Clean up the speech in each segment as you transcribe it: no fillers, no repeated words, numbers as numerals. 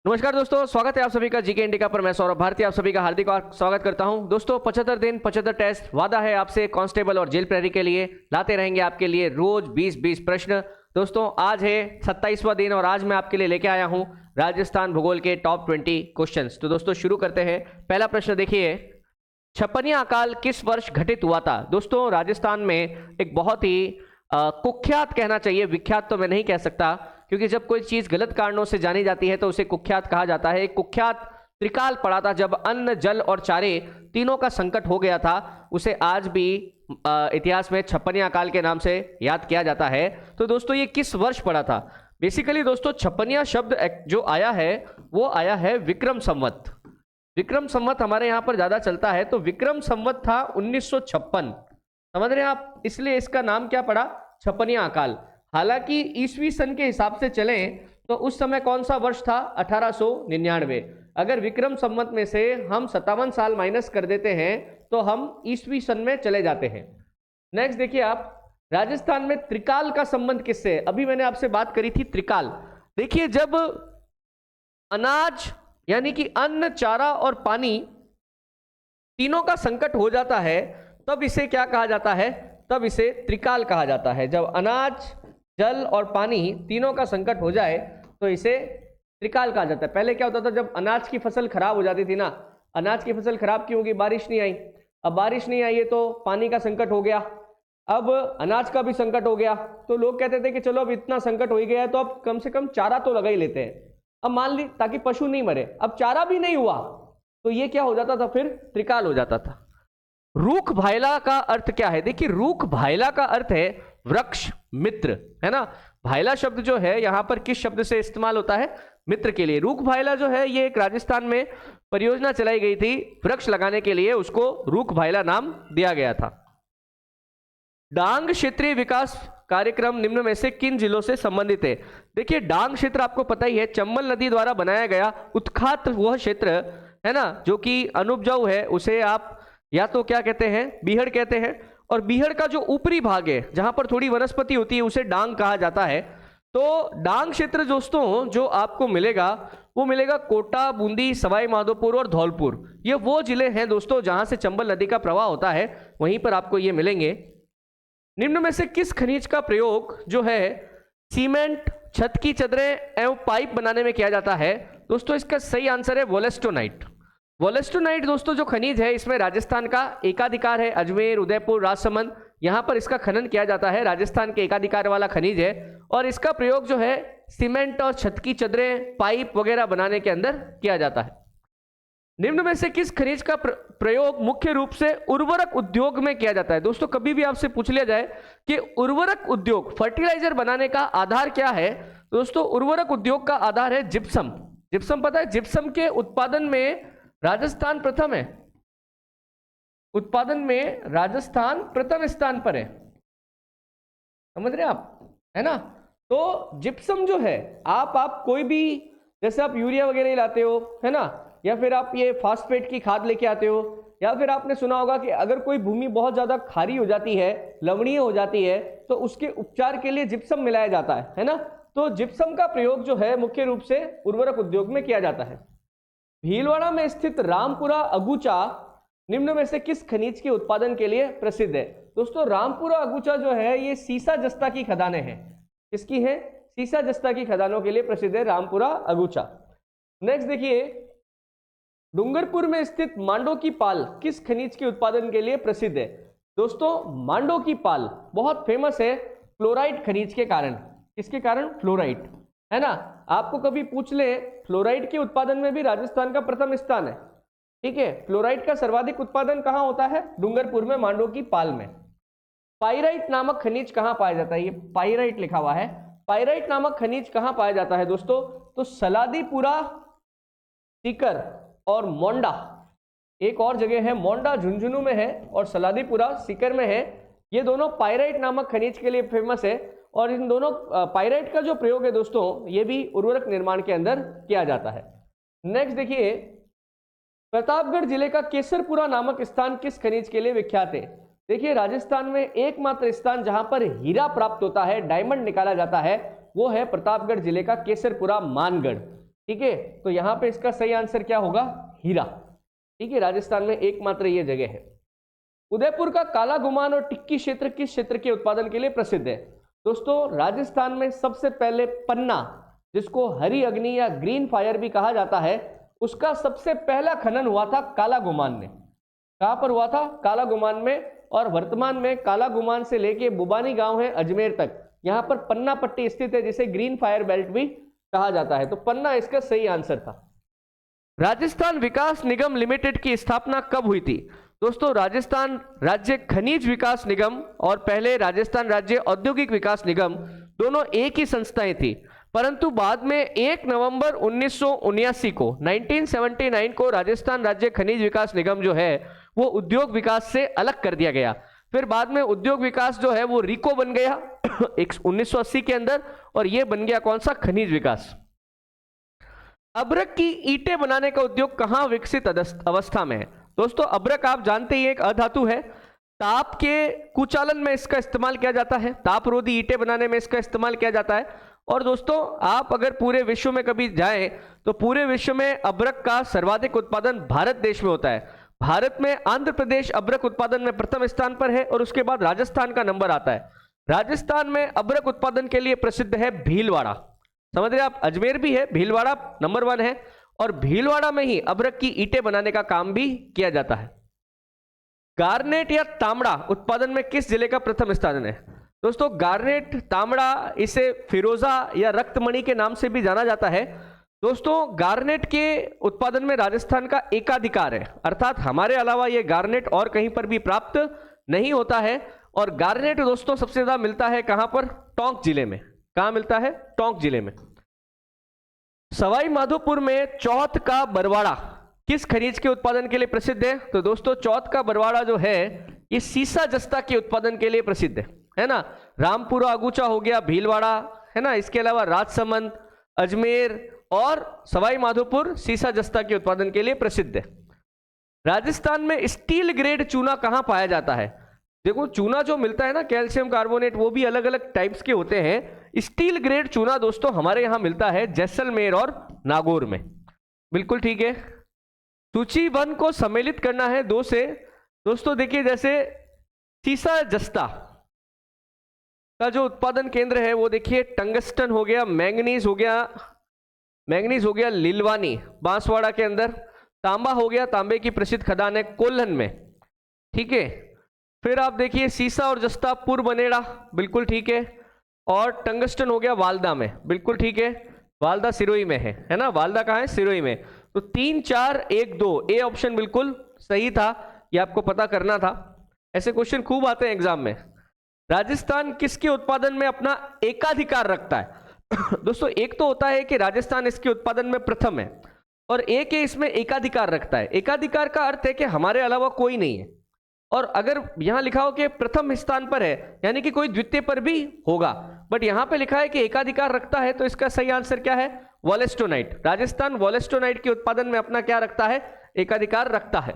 नमस्कार दोस्तों, स्वागत है आप सभी का जीके इंडिका पर। मैं सौरभ भारती आप सभी का हार्दिक स्वागत करता हूं। दोस्तों 75 दिन 75 टेस्ट वादा है आपसे कांस्टेबल और जेल प्रहरी के लिए लाते रहेंगे आपके लिए रोज 20-20 प्रश्न। दोस्तों आज है 27वां दिन और आज मैं आपके लिए लेके आया हूं राजस्थान भूगोल के टॉप 20 क्वेश्चंस। तो दोस्तों शुरू करते हैं। पहला प्रश्न देखिए, छप्पनिया अकाल किस वर्ष घटित हुआ था? दोस्तों राजस्थान में एक बहुत ही कुख्यात कहना चाहिए, विख्यात तो मैं नहीं कह सकता, क्योंकि जब कोई चीज गलत कारणों से जानी जाती है तो उसे कुख्यात कहा जाता है। एक कुख्यात त्रिकाल पड़ा था जब अन्न, जल और चारे तीनों का संकट हो गया था। उसे आज भी इतिहास में छप्पनिया अकाल के नाम से याद किया जाता है। तो दोस्तों ये किस वर्ष पड़ा था? बेसिकली दोस्तों छप्पनिया शब्द जो आया है वो आया है विक्रम संवत। विक्रम संवत हमारे यहाँ पर ज्यादा चलता है, तो विक्रम संवत था 1956। समझ रहे हैं आप? इसलिए इसका नाम क्या पड़ा? छप्पनिया अकाल। हालांकि ईसवी सन के हिसाब से चलें तो उस समय कौन सा वर्ष था? 1899। अगर विक्रम संवत में से हम 57 साल माइनस कर देते हैं तो हम ईसवी सन में चले जाते हैं। नेक्स्ट देखिए आप, राजस्थान में त्रिकाल का संबंध किससे? अभी मैंने आपसे बात करी थी त्रिकाल। देखिए जब अनाज यानी कि अन्न, चारा और पानी तीनों का संकट हो जाता है तब इसे क्या कहा जाता है? तब इसे त्रिकाल कहा जाता है। जब अनाज, जल और पानी तीनों का संकट हो जाए तो इसे त्रिकाल कहा जाता है। पहले क्या होता था, जब अनाज की फसल खराब हो जाती थी ना, अनाज की फसल खराब क्यों होगी? बारिश नहीं आई। अब बारिश नहीं आई है तो पानी का संकट हो गया, अब अनाज का भी संकट हो गया। तो लोग कहते थे कि चलो अब इतना संकट हो ही गया है तो अब कम से कम चारा तो लगा ही लेते हैं। अब मान ली, ताकि पशु नहीं मरे। अब चारा भी नहीं हुआ तो ये क्या हो जाता था? फिर त्रिकाल हो जाता था। रूख भायला का अर्थ क्या है? देखिए रूख भायला का अर्थ है वृक्ष मित्र, है ना। भायला शब्द जो है यहां पर किस शब्द से इस्तेमाल होता है? मित्र के लिए। रूख भायला जो है ये एक राजस्थान में परियोजना चलाई गई थी वृक्ष लगाने के लिए, उसको रूख भायला नाम दिया गया था। डांग क्षेत्रीय विकास कार्यक्रम निम्न में से किन जिलों से संबंधित है? देखिए डांग क्षेत्र आपको पता ही है, चंबल नदी द्वारा बनाया गया उत्खात वह क्षेत्र है ना जो कि अनुपजाऊ है, उसे आप या तो क्या कहते हैं? बीहड़ कहते हैं। और बीहड़ का जो ऊपरी भाग है जहां पर थोड़ी वनस्पति होती है उसे डांग कहा जाता है। तो डांग क्षेत्र दोस्तों जो आपको मिलेगा वो मिलेगा कोटा, बूंदी, सवाई माधोपुर और धौलपुर। ये वो जिले हैं दोस्तों जहां से चंबल नदी का प्रवाह होता है, वहीं पर आपको ये मिलेंगे। निम्न में से किस खनिज का प्रयोग जो है सीमेंट, छत की चदरें एवं पाइप बनाने में किया जाता है? दोस्तों इसका सही आंसर है वोलेस्टोनाइट। वोलेस्टोनाइट दोस्तों जो खनिज है इसमें राजस्थान का एकाधिकार है। अजमेर, उदयपुर, राजसमंद यहां पर इसका खनन किया जाता है। राजस्थान के एकाधिकार वाला खनिज है और इसका प्रयोग जो है सीमेंट और छत की चदरें, पाइप वगैरह बनाने के अंदर किया जाता है। निम्न में से किस खनिज का प्रयोग मुख्य रूप से उर्वरक उद्योग में किया जाता है? दोस्तों कभी भी आपसे पूछ लिया जाए कि उर्वरक उद्योग, फर्टिलाइजर बनाने का आधार क्या है? दोस्तों उर्वरक उद्योग का आधार है जिप्सम। जिप्सम पता है? जिप्सम के उत्पादन में राजस्थान प्रथम है। उत्पादन में राजस्थान प्रथम स्थान पर है। समझ रहे हैं आप? है ना। तो जिप्सम जो है, आप कोई भी, जैसे आप यूरिया वगैरह ही लाते हो, है ना, या फिर आप ये फास्फेट की खाद लेके आते हो, या फिर आपने सुना होगा कि अगर कोई भूमि बहुत ज्यादा खारी हो जाती है, लवणीय हो जाती है, तो उसके उपचार के लिए जिप्सम मिलाया जाता है ना। तो जिप्सम का प्रयोग जो है मुख्य रूप से उर्वरक उद्योग में किया जाता है। भीलवाड़ा में स्थित रामपुरा अगुचा निम्न में से किस खनिज के उत्पादन के लिए प्रसिद्ध है? दोस्तों रामपुरा अगुचा जो है ये सीसा जस्ता की खदानें हैं। किसकी है? सीसा जस्ता की खदानों के लिए प्रसिद्ध है रामपुरा अगुचा। नेक्स्ट देखिए, डूंगरपुर में स्थित मांडो की पाल किस खनिज के उत्पादन के लिए प्रसिद्ध है? दोस्तों मांडो की पाल बहुत फेमस है फ्लोराइट खनिज के कारण। किसके कारण? फ्लोराइट, है ना। आपको कभी पूछ ले, फ्लोराइट के उत्पादन में भी राजस्थान का प्रथम स्थान है। ठीक है, फ्लोराइट का सर्वाधिक उत्पादन कहां होता है? डूंगरपुर में, मांडो की पाल में। पाइराइट नामक खनिज कहां पाया जाता है? ये पाइराइट लिखा हुआ है। पाइराइट नामक खनिज कहां पाया जाता है दोस्तों? तो सलादीपुरा, सीकर और मोंडा, एक और जगह है मोंडा झुंझुनू में है और सलादीपुरा सीकर में है। ये दोनों पाइराइट नामक खनिज के लिए फेमस है और इन दोनों पाइराइट का जो प्रयोग है दोस्तों ये भी उर्वरक निर्माण के अंदर किया जाता है। नेक्स्ट देखिए, प्रतापगढ़ जिले का केसरपुरा नामक स्थान किस खनिज के लिए विख्यात है? देखिए राजस्थान में एकमात्र स्थान जहां पर हीरा प्राप्त होता है, डायमंड निकाला जाता है, वो है प्रतापगढ़ जिले का केसरपुरा मानगढ़। ठीक है, तो यहां पे इसका सही आंसर क्या होगा? हीरा। ठीक है, राजस्थान में एकमात्र ये जगह है। उदयपुर का काला गुमान और टिक्की क्षेत्र किस क्षेत्र के उत्पादन के लिए प्रसिद्ध है? दोस्तों, राजस्थान में सबसे पहले पन्ना, जिसको हरी अग्नि या ग्रीन फायर भी कहा जाता है, उसका सबसे पहला खनन हुआ था काला गुमान में। कहां पर हुआ था? काला गुमान में। और वर्तमान में काला गुमान से लेके बुबानी गांव है अजमेर तक, यहां पर पन्ना पट्टी स्थित है, जिसे ग्रीन फायर बेल्ट भी कहा जाता है। तो पन्ना इसका सही आंसर था। राजस्थान विकास निगम लिमिटेड की स्थापना कब हुई थी? दोस्तों, राजस्थान राज्य खनिज विकास निगम और पहले राजस्थान राज्य औद्योगिक विकास निगम दोनों एक ही संस्थाएं थी, परंतु बाद में 1 नवंबर 1979 को 1979 को राजस्थान राज्य खनिज विकास निगम जो है वो उद्योग विकास से अलग कर दिया गया। फिर बाद में उद्योग विकास जो है वो रिको बन गया 1980 के अंदर, और ये बन गया कौन सा? खनिज विकास। अब्रक की ईंटें बनाने का उद्योग कहां विकसित अवस्था में है? दोस्तों, अब्रक आप जानते ही एक अधातु है। ताप के कुचालन में इसका इस्तेमाल किया जाता है, तापरोधी ईंटें बनाने में इसका इस्तेमाल किया जाता है। और दोस्तों, आप अगर पूरे विश्व में कभी जाएं तो पूरे विश्व में अब्रक का सर्वाधिक उत्पादन भारत देश में होता है। भारत में आंध्र प्रदेश अब्रक उत्पादन में प्रथम स्थान पर है और उसके बाद राजस्थान का नंबर आता है। राजस्थान में अब्रक उत्पादन के लिए प्रसिद्ध है भीलवाड़ा। समझ रहे आप? अजमेर भी है, भीलवाड़ा नंबर 1 है, और भीलवाड़ा में ही अब्रक की ईंटें बनाने का काम भी किया जाता है। गार्नेट या तांबड़ा उत्पादन में किस जिले का प्रथम स्थान है? दोस्तों, गार्नेट, तांबड़ा, इसे फिरोजा या रक्तमणि के नाम से भी जाना जाता है। दोस्तों, गार्नेट के उत्पादन में राजस्थान का एकाधिकार है, अर्थात हमारे अलावा यह गार्नेट और कहीं पर भी प्राप्त नहीं होता है। और गार्नेट दोस्तों सबसे ज्यादा मिलता है कहां पर? टोंक जिले में। कहां मिलता है? टोंक जिले में। सवाई माधोपुर में चौथ का बरवाड़ा किस खनिज के उत्पादन के लिए प्रसिद्ध है? तो दोस्तों, चौथ का बरवाड़ा जो है ये सीसा जस्ता के उत्पादन के लिए प्रसिद्ध है ना। रामपुरा अगुचा हो गया, भीलवाड़ा है ना, इसके अलावा राजसमंद, अजमेर और सवाई माधोपुर सीसा जस्ता के उत्पादन के लिए प्रसिद्ध है। राजस्थान में स्टील ग्रेड चूना कहां पाया जाता है? देखो, चूना जो मिलता है ना, कैल्शियम कार्बोनेट, वो भी अलग अलग टाइप्स के होते हैं। स्टील ग्रेड चूना दोस्तों हमारे यहां मिलता है जैसलमेर और नागौर में। बिल्कुल ठीक है। सूची 1 को सम्मिलित करना है 2 से। दोस्तों देखिए, जैसे सीसा जस्ता का जो उत्पादन केंद्र है वो देखिए टंगस्टन हो गया, मैंगनीज हो गया लिलवानी बांसवाड़ा के अंदर, तांबा हो गया, तांबे की प्रसिद्ध खदान है कोल्हन में। ठीक है। फिर आप देखिए सीसा और जस्ता पुरबनेड़ा, बिल्कुल ठीक है। और टंगस्टन हो गया वालदा में, बिल्कुल ठीक है। वालदा सिरोही में है ना, वालदा कहाँ है? सिरोही में। तो 3 4 1 2 ए ऑप्शन बिल्कुल सही था, ये आपको पता करना था। ऐसे क्वेश्चन खूब आते हैं एग्जाम में। राजस्थान किसके उत्पादन में अपना एकाधिकार रखता है? दोस्तों, एक तो होता है कि राजस्थान इसके उत्पादन में प्रथम है, और एक है इसमें एकाधिकार रखता है। एकाधिकार का अर्थ है कि हमारे अलावा कोई नहीं है, और अगर यहां लिखा हो कि प्रथम स्थान पर है यानी कि कोई द्वितीय पर भी होगा, बट यहां पे लिखा है कि एकाधिकार रखता है, तो इसका सही आंसर क्या है? वोलेस्टोनाइट। राजस्थान वोलेस्टोनाइट के उत्पादन में अपना क्या रखता है? एकाधिकार रखता है।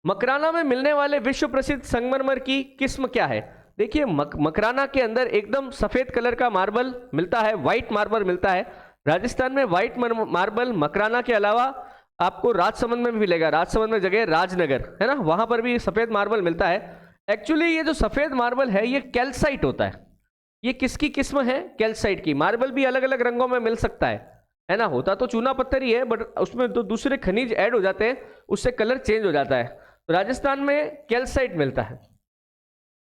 मकराना में मिलने वाले विश्व प्रसिद्ध संगमरमर की किस्म क्या है? देखिए, मकराना के अंदर एकदम सफेद कलर का मार्बल मिलता है, व्हाइट मार्बल मिलता है। राजस्थान में व्हाइट मार्बल मकराना के अलावा आपको राजसमंद में भी मिलेगा। राजसमंद में जगह राजनगर है ना, वहां पर भी सफेद मार्बल मिलता है। एक्चुअली ये जो सफेद मार्बल है ये कैल्साइट होता है। ये किसकी किस्म है? कैल्साइट की। मार्बल भी अलग अलग रंगों में मिल सकता है ना, होता तो चूना पत्थर ही है, बट उसमें तो दूसरे खनिज ऐड हो जाते हैं, उससे कलर चेंज हो जाता है। तो राजस्थान में कैल्साइट मिलता है।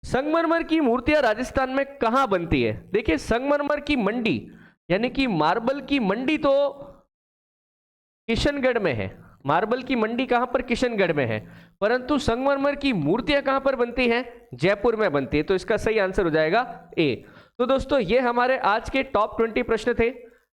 संगमरमर की मूर्तियां राजस्थान में कहां बनती है? देखिए, संगमरमर की मंडी यानी कि मार्बल की मंडी तो किशनगढ़ में है। मार्बल की मंडी कहां पर? किशनगढ़ में है। परंतु संगमरमर की मूर्तियां कहां पर बनती हैं? जयपुर में बनती है। तो इसका सही आंसर हो जाएगा ए। तो दोस्तों, ये हमारे आज के टॉप 20 प्रश्न थे।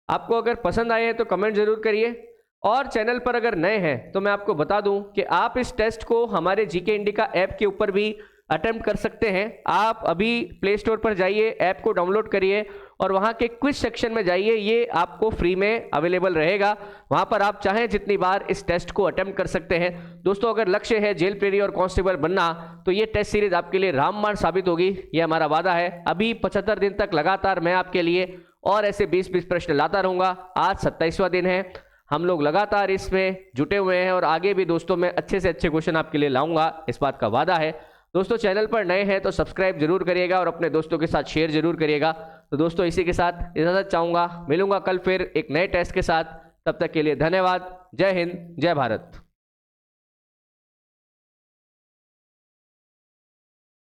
आपको अगर पसंद आए हैं तो कमेंट जरूर करिए, और चैनल पर अगर नए हैं तो मैं आपको बता दूं कि आप इस टेस्ट को हमारे जीके इंडिका ऐप के ऊपर भी अटेम्प्ट कर सकते हैं। आप अभी प्ले स्टोर पर जाइए, ऐप को डाउनलोड करिए और वहां के क्विज सेक्शन में जाइए, ये आपको फ्री में अवेलेबल रहेगा। वहां पर आप चाहें जितनी बार इस टेस्ट को अटेम्प्ट कर सकते हैं। दोस्तों, अगर लक्ष्य है जेल प्रेरी और कांस्टेबल बनना, तो ये टेस्ट सीरीज आपके लिए रामबाण साबित होगी, ये हमारा वादा है। अभी 75 दिन तक लगातार मैं आपके लिए और ऐसे 20-20 प्रश्न लाता रहूंगा। आज 27वां दिन है, हम लोग लगातार इसमें जुटे हुए हैं और आगे भी दोस्तों मैं अच्छे से अच्छे क्वेश्चन आपके लिए लाऊंगा, इस बात का वादा है। दोस्तों चैनल पर नए हैं तो सब्सक्राइब जरूर करिएगा और अपने दोस्तों के साथ शेयर जरूर करिएगा। तो दोस्तों इसी के साथ इजाजत चाहूंगा, मिलूंगा कल फिर एक नए टेस्ट के साथ। तब तक के लिए धन्यवाद। जय हिंद, जय भारत।